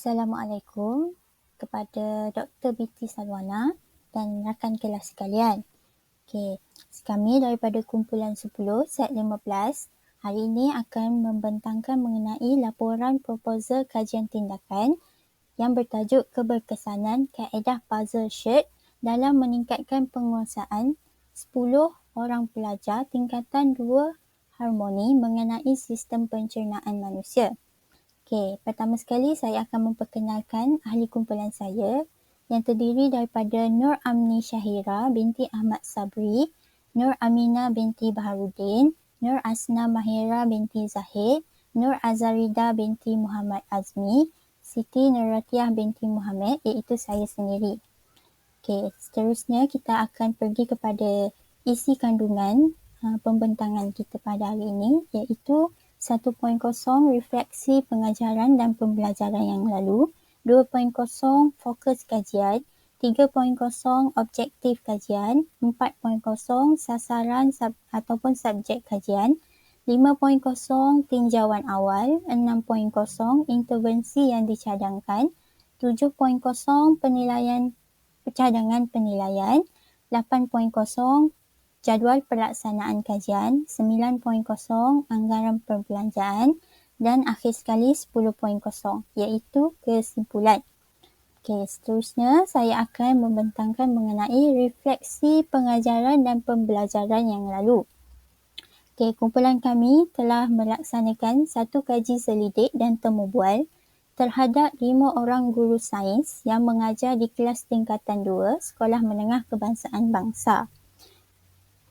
Assalamualaikum kepada Dr. Biti Salwana dan rakan kelas sekalian. Okey, kami daripada kumpulan 10 set 15 hari ini akan membentangkan mengenai laporan proposal kajian tindakan yang bertajuk keberkesanan kaedah puzzle shirt dalam meningkatkan penguasaan 10 orang pelajar tingkatan 2 harmoni mengenai sistem pencernaan manusia. Okey, pertama sekali saya akan memperkenalkan ahli kumpulan saya yang terdiri daripada Nur Amni Syahira binti Ahmad Sabri, Nur Aminah binti Baharudin, Nur Asna Mahira binti Zahid, Nur Azarida binti Muhammad Azmi, Siti Nuratiah binti Muhammad iaitu saya sendiri. Okey, seterusnya kita akan pergi kepada isi kandungan pembentangan kita pada hari ini iaitu 1.0 refleksi pengajaran dan pembelajaran yang lalu, 2.0 fokus kajian, 3.0 objektif kajian, 4.0 sasaran ataupun subjek kajian, 5.0 tinjauan awal, 6.0 intervensi yang dicadangkan, 7.0 cadangan penilaian, 8.0 jadual pelaksanaan kajian, 9.0 anggaran perbelanjaan dan akhir sekali 10.0 iaitu kesimpulan. Okey, seterusnya saya akan membentangkan mengenai refleksi pengajaran dan pembelajaran yang lalu. Okey, kumpulan kami telah melaksanakan satu kaji selidik dan temu bual terhadap 5 orang guru sains yang mengajar di kelas tingkatan 2 Sekolah Menengah Kebangsaan Bangsa.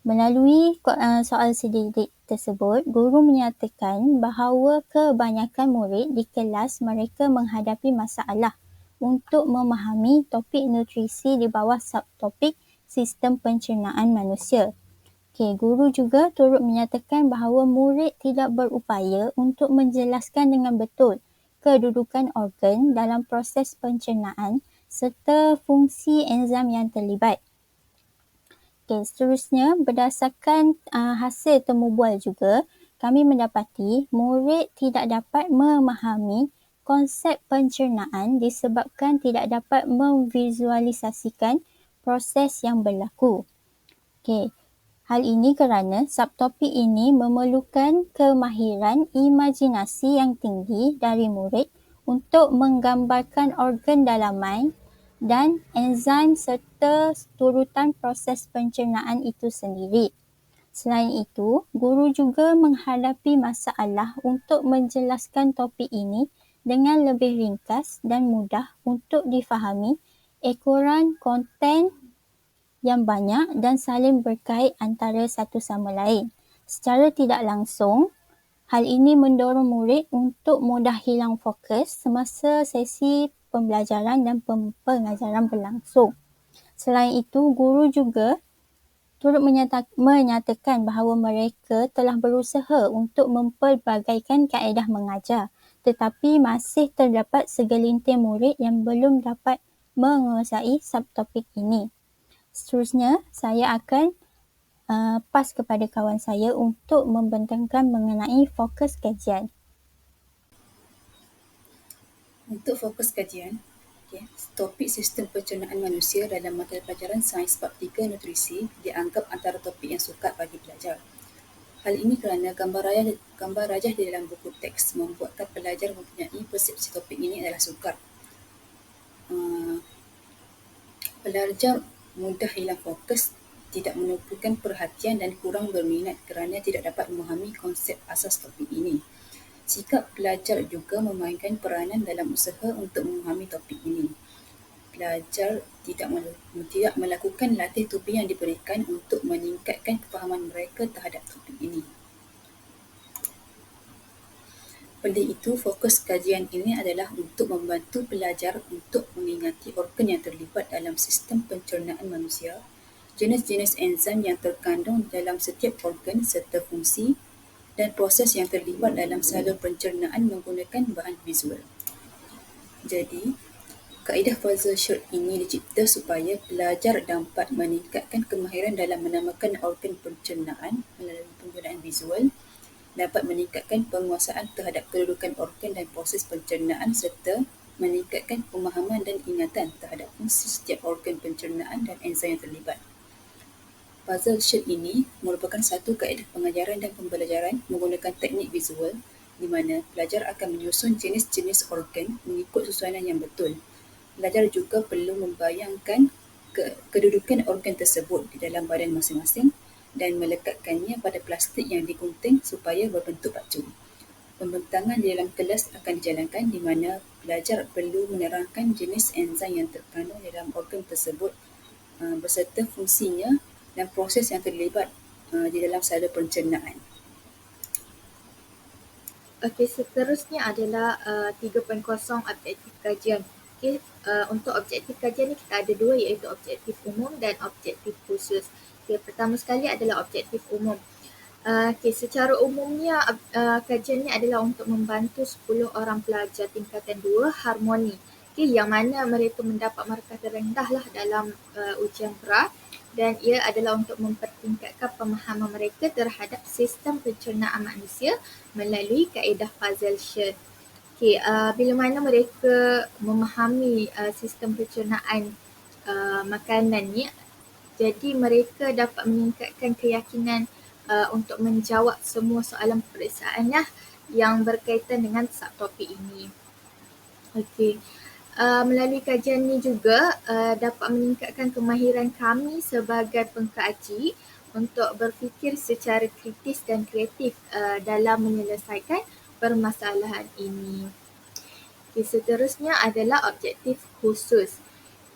Melalui soal selidik tersebut, guru menyatakan bahawa kebanyakan murid di kelas mereka menghadapi masalah untuk memahami topik nutrisi di bawah subtopik sistem pencernaan manusia. Okey, guru juga turut menyatakan bahawa murid tidak berupaya untuk menjelaskan dengan betul kedudukan organ dalam proses pencernaan serta fungsi enzim yang terlibat. Okey, seterusnya berdasarkan hasil temu bual juga, kami mendapati murid tidak dapat memahami konsep pencernaan disebabkan tidak dapat memvisualisasikan proses yang berlaku. Okey, hal ini kerana subtopik ini memerlukan kemahiran imajinasi yang tinggi dari murid untuk menggambarkan organ dalaman dan enzim serta turutan proses pencernaan itu sendiri. Selain itu, guru juga menghadapi masalah untuk menjelaskan topik ini dengan lebih ringkas dan mudah untuk difahami ekoran konten yang banyak dan saling berkait antara satu sama lain. Secara tidak langsung, hal ini mendorong murid untuk mudah hilang fokus semasa sesi pembelajaran dan pengajaran berlangsung. Selain itu, guru juga turut menyatakan bahawa mereka telah berusaha untuk mempelbagaikan kaedah mengajar, tetapi masih terdapat segelintir murid yang belum dapat menguasai subtopik ini. Seterusnya, saya akan pas kepada kawan saya untuk membentangkan mengenai fokus kajian. Untuk fokus kajian, topik sistem pencernaan manusia dalam mata pelajaran Sains Bab 3 Nutrisi dianggap antara topik yang sukar bagi pelajar. Hal ini kerana gambar rajah di dalam buku teks membuatkan pelajar mempunyai persepsi topik ini adalah sukar. Pelajar mudah hilang fokus, tidak menumpukan perhatian dan kurang berminat kerana tidak dapat memahami konsep asas topik ini. Sikap pelajar juga memainkan peranan dalam usaha untuk memahami topik ini. Pelajar tidak melakukan latih tubuh yang diberikan untuk meningkatkan kefahaman mereka terhadap topik ini. Oleh itu, fokus kajian ini adalah untuk membantu pelajar untuk mengingati organ yang terlibat dalam sistem pencernaan manusia, jenis-jenis enzim yang terkandung dalam setiap organ serta fungsi dan proses yang terlibat dalam salur pencernaan menggunakan bahan visual. Jadi, kaedah puzzle shirt ini dicipta supaya pelajar dapat meningkatkan kemahiran dalam menamakan organ pencernaan melalui penggunaan visual, dapat meningkatkan penguasaan terhadap kedudukan organ dan proses pencernaan serta meningkatkan pemahaman dan ingatan terhadap fungsi setiap organ pencernaan dan enzim yang terlibat. Puzzle sheet ini merupakan satu kaedah pengajaran dan pembelajaran menggunakan teknik visual di mana pelajar akan menyusun jenis-jenis organ mengikut susunan yang betul. Pelajar juga perlu membayangkan kedudukan organ tersebut di dalam badan masing-masing dan melekatkannya pada plastik yang digunting supaya berbentuk pacu. Pembentangan di dalam kelas akan dijalankan di mana pelajar perlu menerangkan jenis enzim yang terkandung di dalam organ tersebut beserta fungsinya dan proses yang terlibat di dalam salur pencernaan. Okey, seterusnya adalah 3.0 objektif kajian. Okey, untuk objektif kajian ni kita ada dua, iaitu objektif umum dan objektif khusus. Okey, pertama sekali adalah objektif umum. Okey, secara umumnya kajian ni adalah untuk membantu 10 orang pelajar tingkatan 2 harmoni. Okey, yang mana mereka mendapat markah terendah lah dalam ujian pra, dan ia adalah untuk mempertingkatkan pemahaman mereka terhadap sistem pencernaan manusia melalui kaedah puzzle sheet. Okey, bila mana mereka memahami sistem pencernaan makanan ni, jadi mereka dapat meningkatkan keyakinan untuk menjawab semua soalan peperiksaan yang berkaitan dengan subtopik ini. Okey. Melalui kajian ini juga dapat meningkatkan kemahiran kami sebagai pengkaji untuk berfikir secara kritis dan kreatif dalam menyelesaikan permasalahan ini. Okay, seterusnya adalah objektif khusus.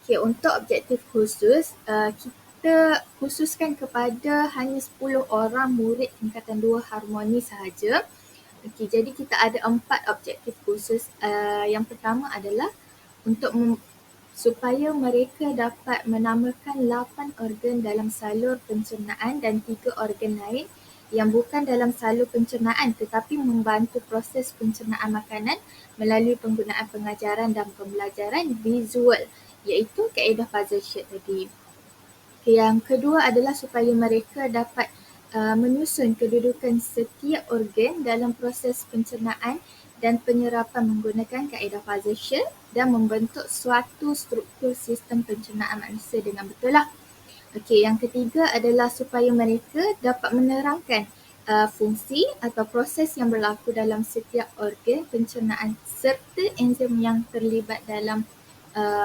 Okay, untuk objektif khusus, kita khususkan kepada hanya 10 orang murid tingkatan 2 harmoni sahaja. Okay, jadi kita ada 4 objektif khusus. Yang pertama adalah untuk supaya mereka dapat menamakan 8 organ dalam salur pencernaan dan 3 organ lain yang bukan dalam salur pencernaan tetapi membantu proses pencernaan makanan melalui penggunaan pengajaran dan pembelajaran visual, iaitu kaedah puzzle sheet tadi. Yang kedua adalah supaya mereka dapat menyusun kedudukan setiap organ dalam proses pencernaan dan penyerapan menggunakan kaedah puzzle sheet dan membentuk suatu struktur sistem pencernaan manusia dengan betul lah. Okey, yang ketiga adalah supaya mereka dapat menerangkan fungsi atau proses yang berlaku dalam setiap organ pencernaan serta enzim yang terlibat dalam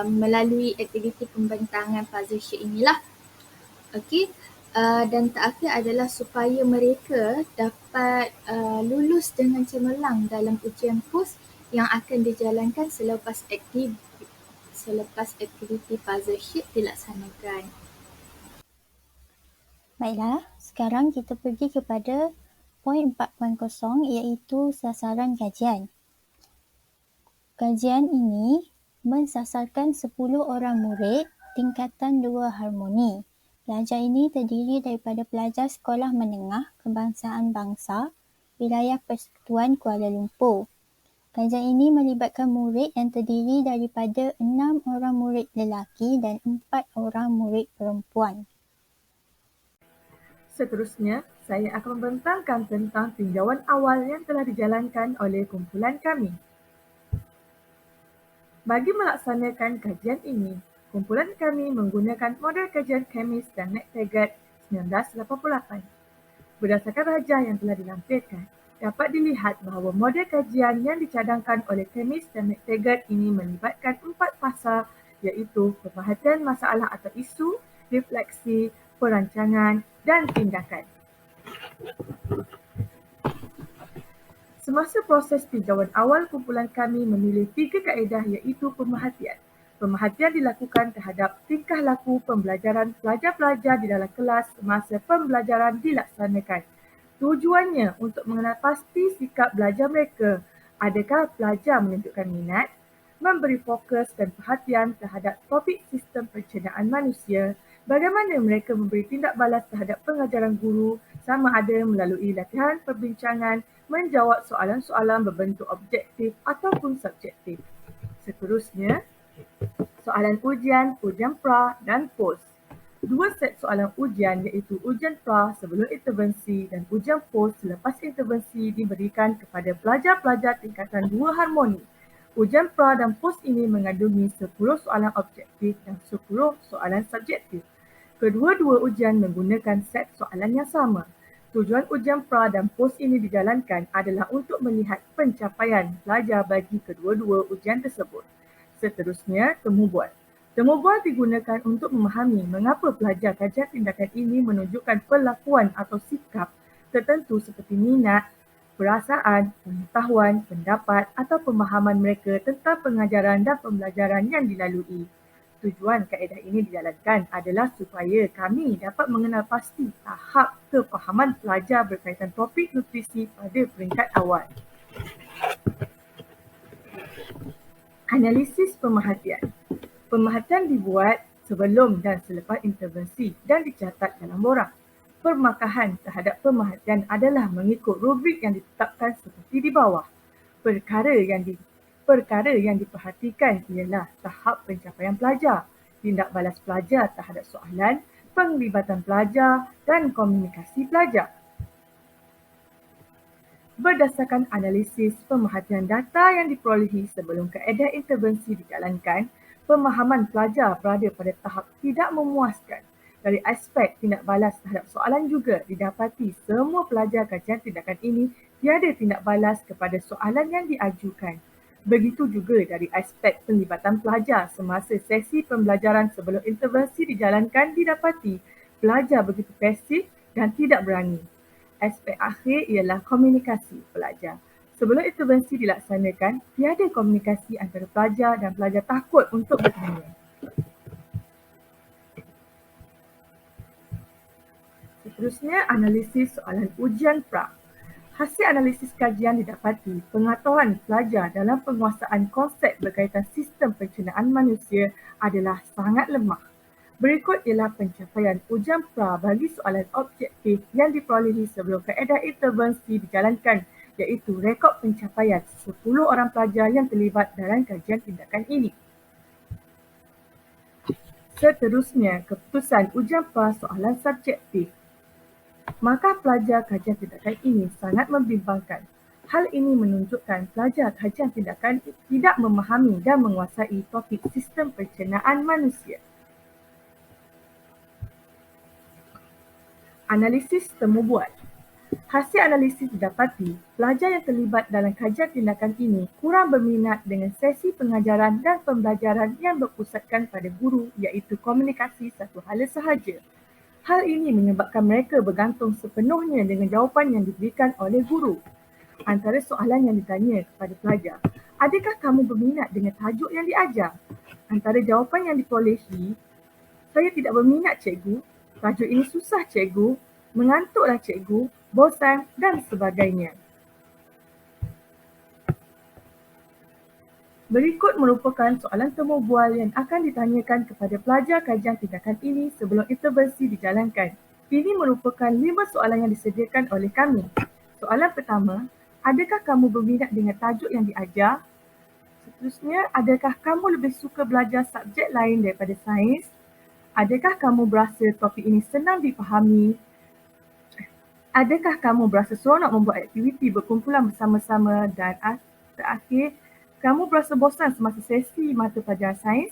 melalui aktiviti pembentangan puzzle sheet inilah. Okey, dan terakhir adalah supaya mereka dapat lulus dengan cemerlang dalam ujian pos yang akan dijalankan selepas aktiviti puzzle sheet dilaksanakan. Baiklah, sekarang kita pergi kepada poin 4.0 iaitu sasaran kajian. Kajian ini mensasarkan 10 orang murid tingkatan 2 harmoni. Pelajar ini terdiri daripada pelajar sekolah menengah kebangsaan bangsa, wilayah Persekutuan Kuala Lumpur. Kajian ini melibatkan murid yang terdiri daripada 6 orang murid lelaki dan 4 orang murid perempuan. Seterusnya, saya akan membentangkan tentang tinjauan awal yang telah dijalankan oleh kumpulan kami. Bagi melaksanakan kajian ini, kumpulan kami menggunakan model kajian Chemis dan McTaggart 1988. Berdasarkan rajah yang telah dilampirkan, dapat dilihat bahawa model kajian yang dicadangkan oleh Chemis dan McTaggart ini melibatkan 4 fasa, iaitu pemerhatian masalah atau isu, refleksi, perancangan dan tindakan. Semasa proses tinjauan awal, kumpulan kami memilih 3 kaedah iaitu pemerhatian. Pemerhatian dilakukan terhadap tingkah laku pembelajaran pelajar-pelajar di dalam kelas semasa pembelajaran dilaksanakan. Tujuannya untuk mengenal pasti sikap belajar mereka. Adakah pelajar menunjukkan minat, memberi fokus dan perhatian terhadap topik sistem pencernaan manusia, bagaimana mereka memberi tindak balas terhadap pengajaran guru, sama ada melalui latihan perbincangan, menjawab soalan-soalan berbentuk objektif ataupun subjektif. Seterusnya, soalan ujian, ujian pra dan pos. 2 set soalan ujian iaitu ujian pra sebelum intervensi dan ujian pos selepas intervensi diberikan kepada pelajar-pelajar tingkatan 2 harmoni. Ujian pra dan pos ini mengandungi 10 soalan objektif dan 10 soalan subjektif. Kedua-dua ujian menggunakan set soalan yang sama. Tujuan ujian pra dan pos ini dijalankan adalah untuk melihat pencapaian pelajar bagi kedua-dua ujian tersebut. Seterusnya, temu bual. Temu bual digunakan untuk memahami mengapa pelajar kajian tindakan ini menunjukkan perlakuan atau sikap tertentu seperti minat, perasaan, pengetahuan, pendapat atau pemahaman mereka tentang pengajaran dan pembelajaran yang dilalui. Tujuan kaedah ini dijalankan adalah supaya kami dapat mengenal pasti tahap kefahaman pelajar berkaitan topik nutrisi pada peringkat awal. Analisis pemerhatian. Pemerhatian dibuat sebelum dan selepas intervensi dan dicatat dalam borang. Permakahan terhadap pemerhatian adalah mengikut rubrik yang ditetapkan seperti di bawah. Perkara yang diperhatikan ialah tahap pencapaian pelajar, tindak balas pelajar terhadap soalan, penglibatan pelajar dan komunikasi pelajar. Berdasarkan analisis pemerhatian data yang diperolehi sebelum kaedah intervensi dijalankan, pemahaman pelajar berada pada tahap tidak memuaskan. Dari aspek tindak balas terhadap soalan juga didapati semua pelajar kajian tindakan ini tiada tindak balas kepada soalan yang diajukan. Begitu juga dari aspek penglibatan pelajar semasa sesi pembelajaran sebelum intervensi dijalankan didapati pelajar begitu pasif dan tidak berani. Aspek akhir ialah komunikasi pelajar. Sebelum intervensi dilaksanakan, tiada komunikasi antara pelajar dan pelajar takut untuk bertanya. Seterusnya, analisis soalan ujian pra. Hasil analisis kajian didapati pengetahuan pelajar dalam penguasaan konsep berkaitan sistem pencernaan manusia adalah sangat lemah. Berikut ialah pencapaian ujian pra bagi soalan objektif yang diperolehi sebelum kaedah intervensi dijalankan, iaitu rekod pencapaian 10 orang pelajar yang terlibat dalam kajian tindakan ini. Seterusnya, keputusan ujian pra soalan subjektif. Maka pelajar kajian tindakan ini sangat membimbangkan. Hal ini menunjukkan pelajar kajian tindakan tidak memahami dan menguasai topik sistem pencernaan manusia. Analisis temu bual. Hasil analisis didapati pelajar yang terlibat dalam kajian tindakan ini kurang berminat dengan sesi pengajaran dan pembelajaran yang berpusatkan pada guru, iaitu komunikasi satu hala sahaja. Hal ini menyebabkan mereka bergantung sepenuhnya dengan jawapan yang diberikan oleh guru. Antara soalan yang ditanya kepada pelajar, adakah kamu berminat dengan tajuk yang diajar? Antara jawapan yang diperolehi, saya tidak berminat cikgu, tajuk ini susah cikgu, mengantuklah cikgu, bosan dan sebagainya. Berikut merupakan soalan temu bual yang akan ditanyakan kepada pelajar kajian tindakan ini sebelum intervensi dijalankan. Ini merupakan 5 soalan yang disediakan oleh kami. Soalan pertama, adakah kamu berminat dengan tajuk yang diajar? Seterusnya, adakah kamu lebih suka belajar subjek lain daripada sains? Adakah kamu berasa topik ini senang dipahami? Adakah kamu berasa seronok membuat aktiviti berkumpulan bersama-sama? Dan terakhir, kamu berasa bosan semasa sesi mata pelajaran sains?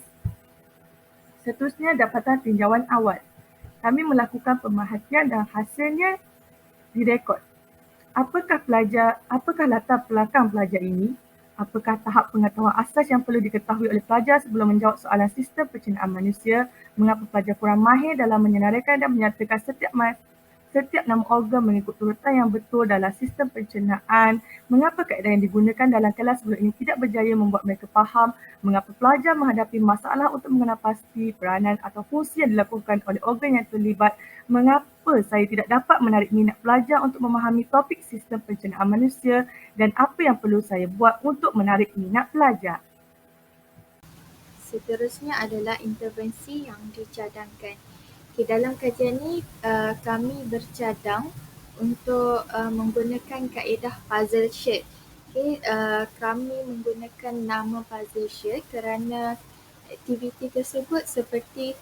Seterusnya, dapatan tinjauan awal. Kami melakukan pemerhatian dan hasilnya direkod. Apakah latar belakang pelajar ini? Apakah tahap pengetahuan asas yang perlu diketahui oleh pelajar sebelum menjawab soalan sistem pencernaan manusia? Mengapa pelajar kurang mahir dalam menyenaraikan dan menyatakan setiap nama organ mengikut urutan yang betul dalam sistem pencernaan? Mengapa kaedah yang digunakan dalam kelas sebelum ini tidak berjaya membuat mereka faham? Mengapa pelajar menghadapi masalah untuk mengenal pasti peranan atau fungsi yang dilakukan oleh organ yang terlibat? Mengapa saya tidak dapat menarik minat pelajar untuk memahami topik sistem pencernaan manusia, dan apa yang perlu saya buat untuk menarik minat pelajar? Seterusnya adalah intervensi yang dicadangkan. Dalam kajian ini, kami bercadang untuk menggunakan kaedah puzzle shape. Kami menggunakan nama puzzle shape kerana aktiviti tersebut seperti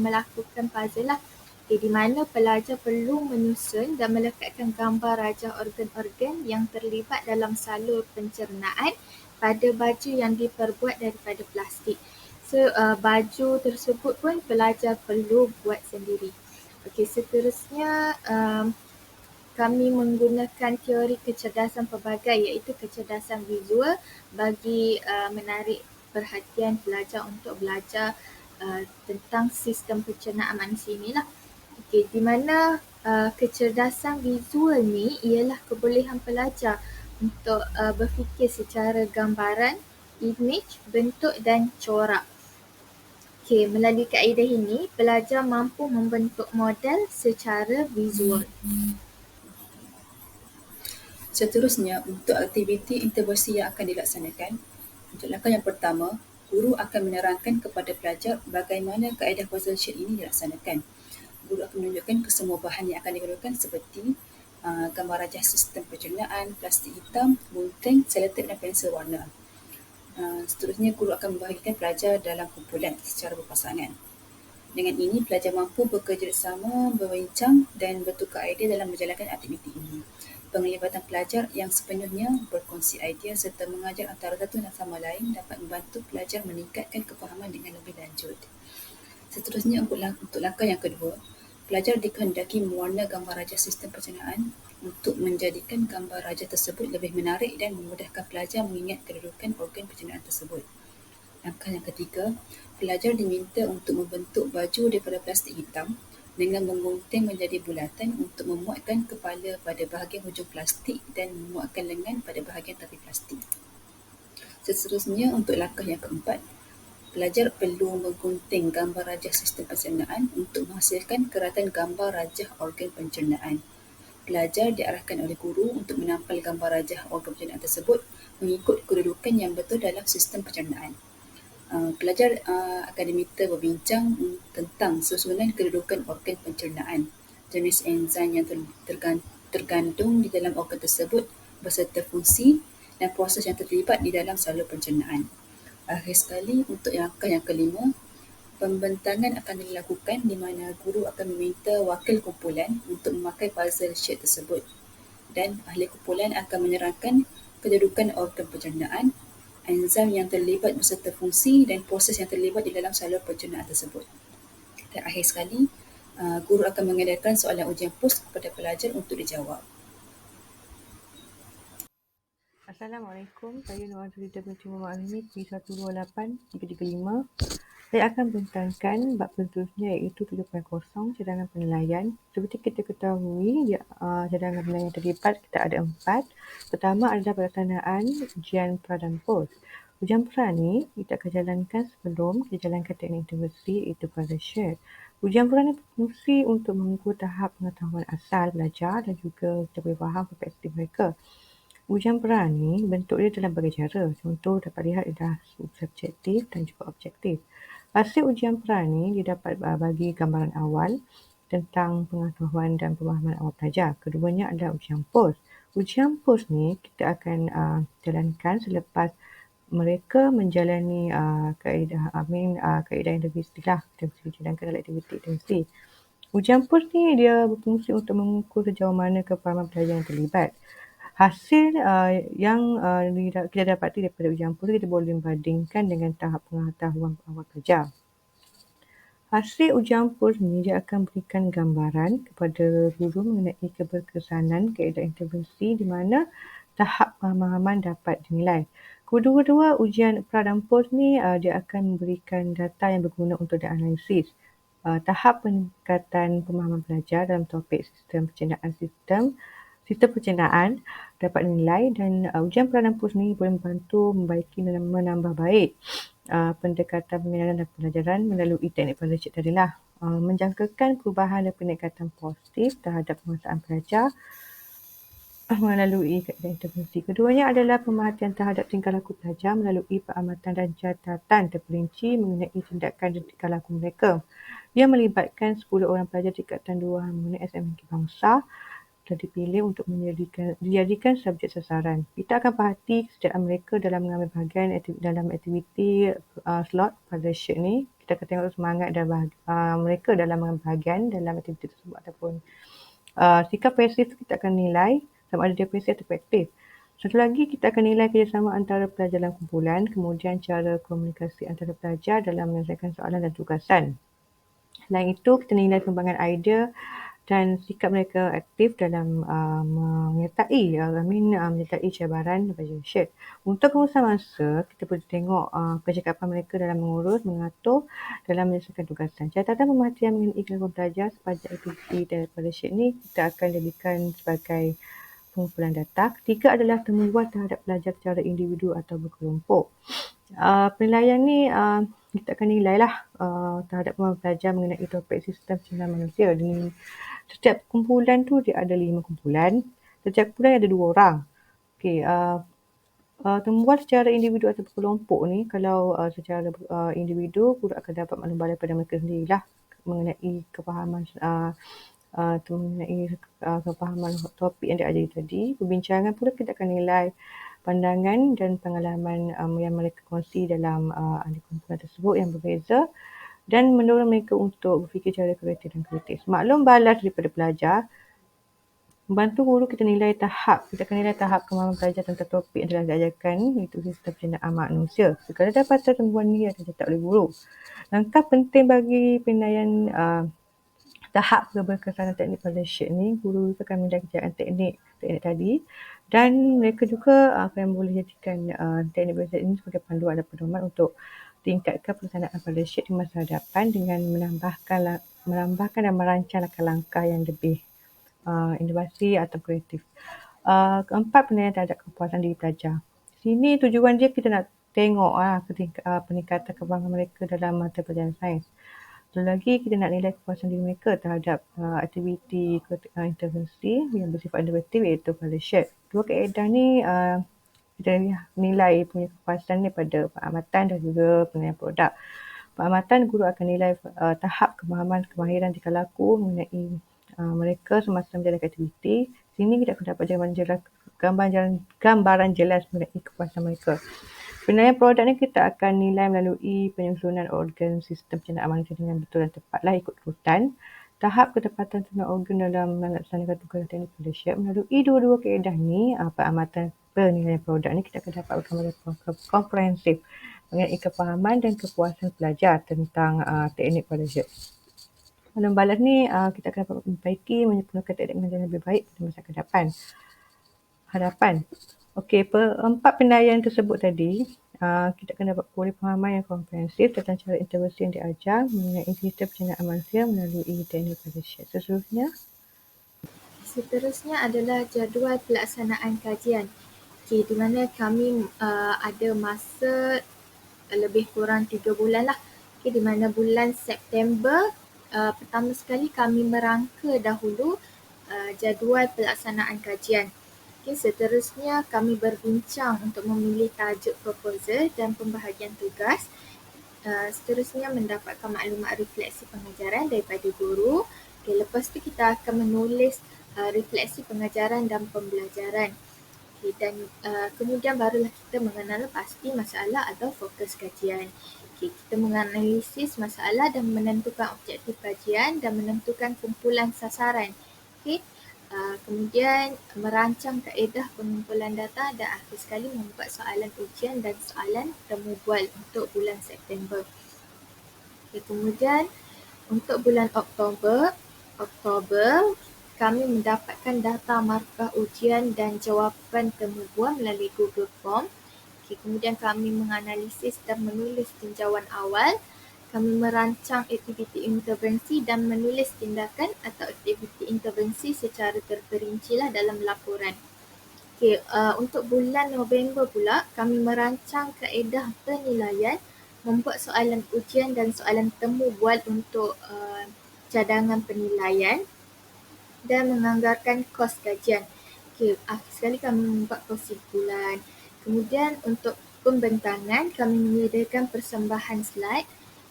melakukan puzzle lah. Di mana pelajar perlu menyusun dan melekatkan gambar rajah organ-organ yang terlibat dalam salur pencernaan pada baju yang diperbuat daripada plastik. So, baju tersebut pun pelajar perlu buat sendiri. Okey, seterusnya kami menggunakan teori kecerdasan pelbagai iaitu kecerdasan visual bagi menarik perhatian pelajar untuk belajar tentang sistem pencernaan manusia inilah. Okey, di mana kecerdasan visual ni ialah kebolehan pelajar untuk berfikir secara gambaran, imej, bentuk dan corak. Okey, melalui kaedah ini, pelajar mampu membentuk model secara visual. Seterusnya, untuk aktiviti interversi yang akan dilaksanakan, untuk langkah yang pertama, guru akan menerangkan kepada pelajar bagaimana kaedah puzzle sheet ini dilaksanakan. Guru akan menunjukkan kesemua bahan yang akan digunakan seperti gambar rajah sistem pencernaan, plastik hitam, gunting, selotip dan pensel warna. Seterusnya, guru akan membahagikan pelajar dalam kumpulan secara berpasangan. Dengan ini, pelajar mampu bekerja bersama, berbincang dan bertukar idea dalam menjalankan aktiviti ini. Penglibatan pelajar yang sepenuhnya berkongsi idea serta mengajar antara satu dan sama lain dapat membantu pelajar meningkatkan kefahaman dengan lebih lanjut. Seterusnya, untuk langkah yang kedua, pelajar dikehendaki mewarna gambar rajah sistem pencernaan untuk menjadikan gambar rajah tersebut lebih menarik dan memudahkan pelajar mengingat kedudukan organ pencernaan tersebut. Langkah yang ketiga, pelajar diminta untuk membentuk baju daripada plastik hitam dengan menggunting menjadi bulatan untuk memuatkan kepala pada bahagian hujung plastik dan memuatkan lengan pada bahagian tepi plastik. Seterusnya, untuk langkah yang keempat, pelajar perlu menggunting gambar rajah sistem pencernaan untuk menghasilkan keratan gambar rajah organ pencernaan. Pelajar diarahkan oleh guru untuk menampal gambar rajah organ pencernaan tersebut mengikut kedudukan yang betul dalam sistem pencernaan. Pelajar akan diminta berbincang tentang susunan kedudukan organ pencernaan, jenis enzim yang tergandung di dalam organ tersebut beserta fungsi dan proses yang terlibat di dalam salur pencernaan. Akhir sekali, untuk langkah yang kelima, pembentangan akan dilakukan di mana guru akan meminta wakil kumpulan untuk memakai puzzle sheet tersebut dan ahli kumpulan akan menerangkan kedudukan organ pencernaan, enzim yang terlibat beserta fungsi dan proses yang terlibat di dalam salur pencernaan tersebut. Dan akhir sekali, guru akan mengadakan soalan ujian pos kepada pelajar untuk dijawab. Assalamualaikum, saya Nur Azrita binti Muhammad Alimi, P128-335. Saya akan bentangkan bab seterusnya iaitu 7.0 cadangan penilaian. Seperti kita ketahui, cadangan penilaian terlibat kita ada 4. Pertama adalah pelaksanaan ujian pra dan pos. Ujian pra ni kita akan jalankan sebelum kita jalankan teknik interversi iaitu puzzle sheet. Ujian pra ni berfungsi untuk mengukur tahap pengetahuan asal belajar dan juga kita boleh faham perspektif mereka. Ujian pra ni bentuk dia dalam berbagai cara. Contoh dapat lihat adalah subjektif dan juga objektif. Hasil ujian pra ni dia dapat bagi gambaran awal tentang pengetahuan dan pemahaman awal pelajar. Keduanya adalah ujian pos. Ujian pos ni kita akan jalankan selepas mereka menjalani kaedah intervensi lah. Kita mesti jalankan dalam aktiviti intervensi. Ujian pos ni dia berfungsi untuk mengukur sejauh mana kefahaman pelajar yang terlibat. Hasil yang kita dapati daripada ujian pos kita boleh membandingkan dengan tahap pengetahuan awal pelajar. Hasil ujian pos ni dia akan berikan gambaran kepada guru mengenai keberkesanan kaedah intervensi di mana tahap pemahaman dapat dinilai. Kedua-dua ujian pra dan pos ni dia akan memberikan data yang berguna untuk dianalisis. Tahap peningkatan pemahaman pelajar dalam topik sistem pencernaan dapat dinilai dan ujian pra dan pos ni boleh membantu membaiki dan menambah baik pendekatan penilaian dan pelajaran melalui teknik puzzle sheet tadilah. Menjangkakan perubahan dan peningkatan positif terhadap penguasaan pelajar melalui kaedah intervensi. Keduanya adalah pemerhatian terhadap tingkah laku pelajar melalui pengamatan dan catatan terperinci mengenai tindakan dan tingkah laku mereka. Ia melibatkan 10 orang pelajar tingkatan 2 harmoni SMK Bangsa dan dipilih untuk dijadikan subjek sasaran. Kita akan perhati kesediaan mereka dalam mengambil bahagian dalam aktiviti slot puzzle sheet ni. Kita akan tengok semangat dan mereka dalam mengambil bahagian dalam aktiviti tersebut ataupun sikap pasif kita akan nilai sama ada dia pasif atau aktif. Satu lagi, kita akan nilai kerjasama antara pelajar dalam kumpulan, kemudian cara komunikasi antara pelajar dalam menyelesaikan soalan dan tugasan. Selain itu, kita nilai kembangan idea dan sikap mereka aktif dalam menyertai cabaran evaluation. Untuk pengurusan masa, kita perlu tengok kecakapan mereka dalam mengurus, mengatur dalam menyelesaikan tugasan. Catatan pemerhatian mengenai kelakuan pelajar sepanjang aktiviti daripada sheet ni kita akan jadikan sebagai pengumpulan data. Ketiga adalah temubual terhadap pelajar secara individu atau berkelompok. Penilaian ni kita akan nilai lah terhadap kemampuan pelajar mengenai topik sistem pencernaan manusia. Di setiap kumpulan tu dia ada 5 kumpulan. Setiap kumpulan ada 2 orang. Okey, temubual secara individu atau berkelompok ni, kalau secara individu, guru akan dapat maklumat daripada mereka sendirilah mengenai kefahaman kefahaman topik yang diajari tadi. Perbincangan pula kita akan nilai pandangan dan pengalaman yang mereka kongsi dalam ahli kumpulan tersebut yang berbeza dan mendorong mereka untuk berfikir secara kreatif dan kritis. Maklum balas daripada pelajar, membantu guru kita nilai tahap. Kita akan nilai tahap kemahiran pelajar tentang topik yang telah diajarkan, iaitu sistem pencernaan manusia. Segala dapatan temubual ini akan dicatat oleh guru. Langkah penting bagi penilaian tahap berkesanan teknik pada sheet ni, guru akan menilai kejayaan teknik tadi dan mereka juga akan boleh jadikan teknik belajar ini sebagai panduan dan pedoman untuk tingkatkan pelaksanaan pada sheet di masa hadapan dengan menambahkan dan merancang langkah-langkah yang lebih inovasi atau kreatif. Keempat, penilaian terhadap kepuasan diri pelajar. Sini tujuan dia kita nak tengok peningkatan kemampuan mereka dalam mata pelajaran sains. Satu lagi, kita nak nilai kepuasan diri mereka terhadap aktiviti intervensi yang bersifat inovatif iaitu fellowship. Dua kaedah ni kita nilai punya kepuasan ni pada pengamatan dan juga penilaian produk. Pengamatan, guru akan nilai tahap kemahiran tingkah laku mengenai mereka semasa menjalankan aktiviti. Sini kita akan dapat gambaran jelas mengenai kepuasan mereka. Penilaian produk ni kita akan nilai melalui penyusunan organ sistem pencernaan manusia dengan betul dan tepatlah ikut urutan. Tahap ketepatan semua organ dalam melaksanakan tugas teknik leadership. Melalui dua-dua kaedah ni, pengamatan penilaian produk ni kita akan dapat gambaran komprehensif mengenai kefahaman dan kepuasan pelajar tentang teknik leadership. Dalam balas ni, kita akan dapat memperbaiki, menyempurnakan teknik menjadi lebih baik pada masa hadapan. Okey, empat penilaian tersebut tadi, kita akan dapat peroleh pemahaman yang komprehensif tentang cara intervensi yang diajar mengenai sistem pencernaan manusia melalui teknik leadership. Seterusnya adalah jadual pelaksanaan kajian. Di mana kami ada masa lebih kurang 3 bulan lah. Di mana bulan September pertama sekali kami merangka dahulu jadual pelaksanaan kajian. Seterusnya kami berbincang untuk memilih tajuk proposal dan pembahagian tugas. Seterusnya mendapatkan maklumat refleksi pengajaran daripada guru. Lepas tu kita akan menulis refleksi pengajaran dan pembelajaran. Dan kemudian barulah kita mengenal pasti masalah atau fokus kajian. Kita menganalisis masalah dan menentukan objektif kajian dan menentukan kumpulan sasaran. Kemudian merancang kaedah pengumpulan data dan akhir sekali membuat soalan ujian dan soalan temubual untuk bulan September. Kemudian untuk bulan Oktober kami mendapatkan data markah ujian dan jawapan temubual melalui Google Form. Kemudian kami menganalisis dan menulis tinjauan awal. Kami merancang aktiviti intervensi dan menulis tindakan atau aktiviti intervensi secara terperincilah dalam laporan. Untuk bulan November pula, kami merancang kaedah penilaian, membuat soalan ujian dan soalan temu bual untuk cadangan penilaian dan menganggarkan kos kajian. Akhir sekali kami membuat kesimpulan. Kemudian untuk pembentangan, kami menyediakan persembahan slide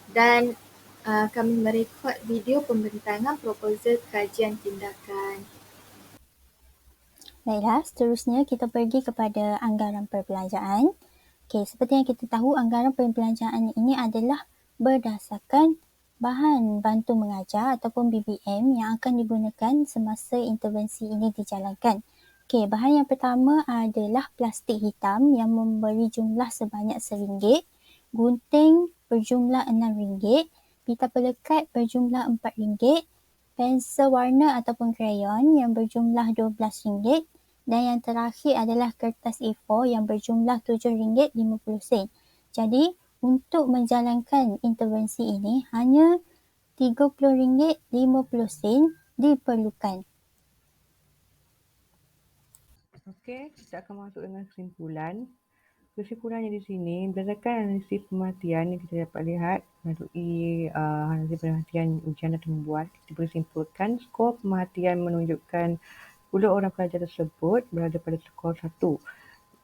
dan kami merekod video pembentangan proposal kajian tindakan. Baiklah, seterusnya kita pergi kepada anggaran perbelanjaan. Seperti yang kita tahu, anggaran perbelanjaan ini adalah berdasarkan bahan bantu mengajar ataupun BBM yang akan digunakan semasa intervensi ini dijalankan. Okey, bahan yang pertama adalah plastik hitam yang memberi jumlah sebanyak RM1, gunting berjumlah RM6, pita pelekat berjumlah RM4, pensel warna ataupun krayon yang berjumlah RM12 dan yang terakhir adalah kertas A4 yang berjumlah RM7.50. Jadi, untuk menjalankan intervensi ini hanya RM30.50 diperlukan. Okey, kita akan masuk dengan kesimpulan. Kesimpulannya di sini, berdasarkan analisis pemerhatian yang kita dapat lihat melalui analisis pemerhatian ujian dan pembuat, kita boleh simpulkan skor pemerhatian menunjukkan 10 orang pelajar tersebut berada pada skor 1.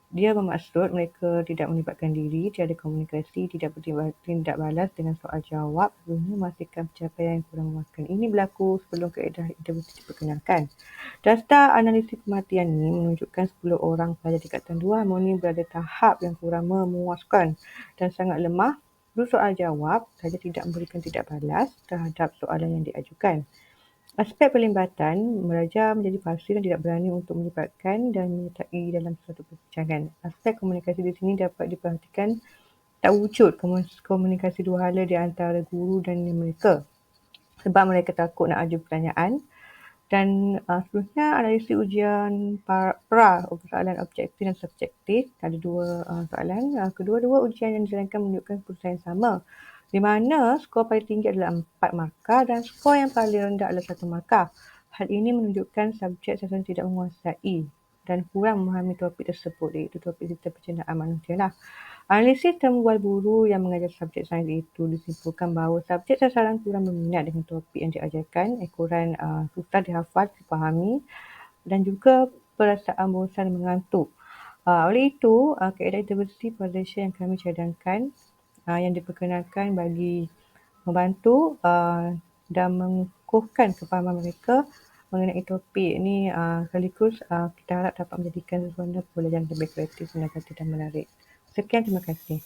Dia bermaksud mereka tidak melibatkan diri, tiada komunikasi, tidak bertindak balas dengan soal jawab guna memastikan pencapaian yang kurang memuaskan. Ini berlaku sebelum kaedah intervensi diperkenalkan. Daftar analisis pemerhatian ini menunjukkan 10 orang pelajar tingkatan 2 harmoni berada tahap yang kurang memuaskan dan sangat lemah. Dulu soal jawab, saja tidak memberikan tindak balas terhadap soalan yang diajukan. Aspek pelibatan, belajar menjadi pasif dan tidak berani untuk melibatkan dan menyertai dalam suatu perbincangan. Aspek komunikasi di sini dapat diperhatikan tak wujud komunikasi dua hala di antara guru dan mereka sebab mereka takut nak ajukan pertanyaan. Dan seterusnya analisis ujian pra soalan objektif dan subjektif. Ada dua soalan. Kedua-dua ujian yang dijalankan menunjukkan keputusan yang sama, di mana skor paling tinggi adalah 4 markah dan skor yang paling rendah adalah 1 markah. Hal ini menunjukkan subjek seseorang tidak menguasai dan kurang memahami topik tersebut, iaitu topik sistem pencernaan manusia lah. Analisis tembual guru yang mengajar subjek sains itu disimpulkan bahawa subjek sasaran kurang berminat dengan topik yang diajarkan, kurang susah dihafal, dipahami dan juga perasaan bosan mengantuk. Oleh itu, kaedah intervensi Malaysia yang kami cadangkan yang diperkenalkan bagi membantu dan mengukuhkan kefahaman mereka mengenai topik ini sekaligus kita harap dapat menjadikan suasana pembelajaran lebih kreatif, inovatif dan menarik. Sekian, terima kasih.